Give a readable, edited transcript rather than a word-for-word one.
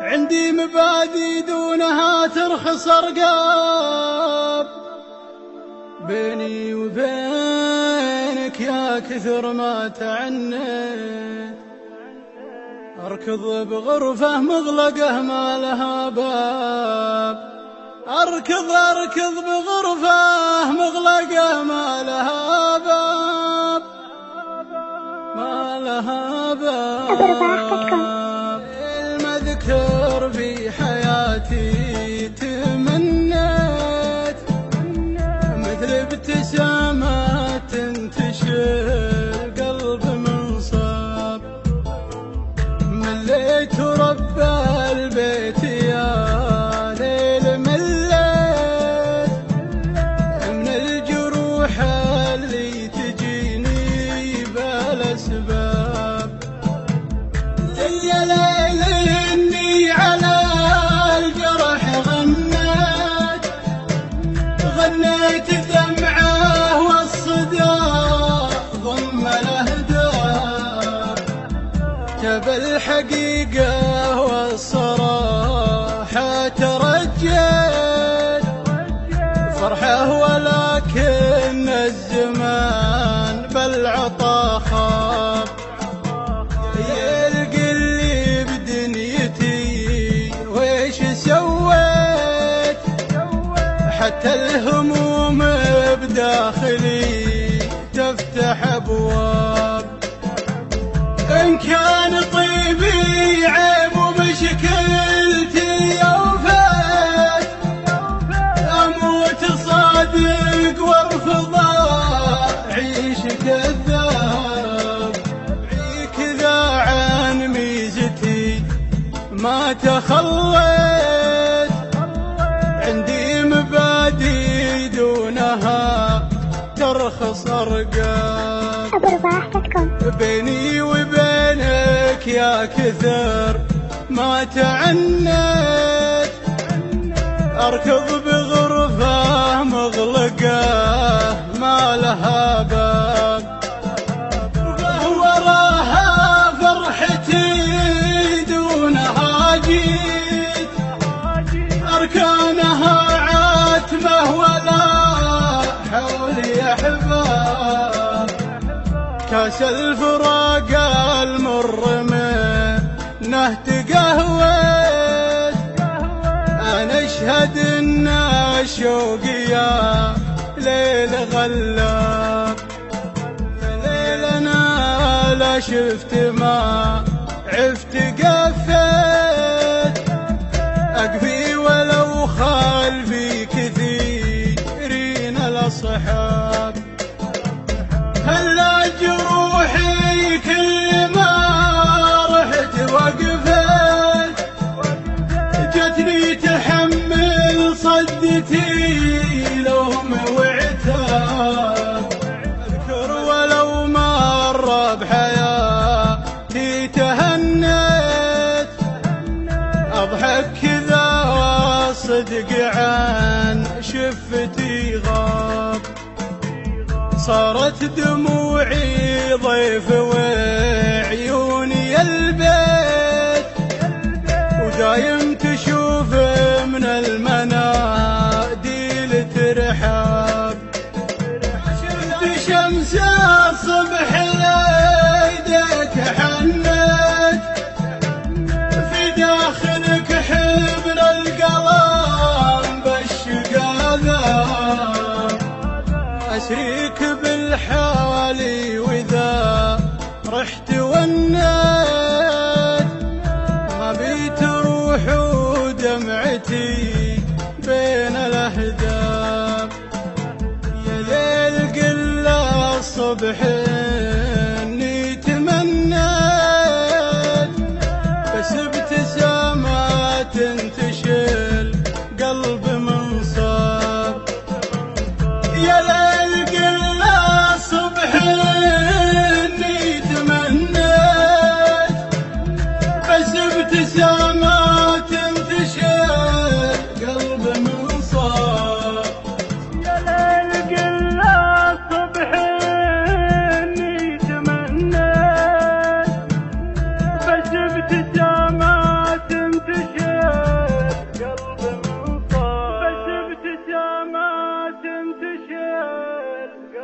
عندي مبادئ دونها ترخص أرقام، بيني وبينك يا كثر ما تعنيت، أركض بغرفة مغلقة ما لها باب، أركض بغرفة مغلقة ما لها باب، ما لها باب. المذكر في حياتي تمنيت مثل ابتسامة تنتشر قلب منصاب، مليت رب البيت يا ليل، مليت من الجروح اللي تجيني بالأسباب. يا ليل إني على الجرح غنيت الدمعة والصدى ضم الأهداف، جاب الحقيقة والصراحة ترجيت فرحة، ولكن الزمان بالعطا خاب. يلقي اللي بدنيتي ويش سويت، حتى الهموم بداخلي تفتح أبواب. إن كان طيبي عيب ومشكلتي يوفيت، أموت صادق وارفض أعيش كذاب. كذا عن ميزتي ما تخليت، عندي مبادئ دونها ترخص أرقام، بيني وبينك يا كثر ما تعنيت، أركض بغرفة مغلقة ما لها باب، وراها فرحتي دونها جيت، أركانها عاتمة ولا حولي أحباب. كاس الفراق المر منه تقهويت، أنا أشهد إن الشوق يا ليل غلاب. يا ليل أنا لا شفت ما عفت قفيت، أقفي ولو خلفي كثيرين الأصحاب. هلا جروحي كل ما رحت وقفت، جتني تحمل صدتي لوم وعتاب. أذكر ولو مر بحياتي تهنيت، أضحك كذا صدق عن شفتي غاب. صارت دموعي ضيف وعيوني البيت، ودايم تشوف من المناديل ترحاب. شفت شمس الصبح ليدك حنيت، في داخلك حبل القلم بالشقاذة، أسريك بالحالي وإذا رحت ونيت، ما بيت روح ودمعتي بين الأهداف. يا ليل قل الصبح إني تمنيت، بس ابتسامة تنتشل قلب منصاب. يا ليل قل الصبح إني تمنيت، بس ابتسامة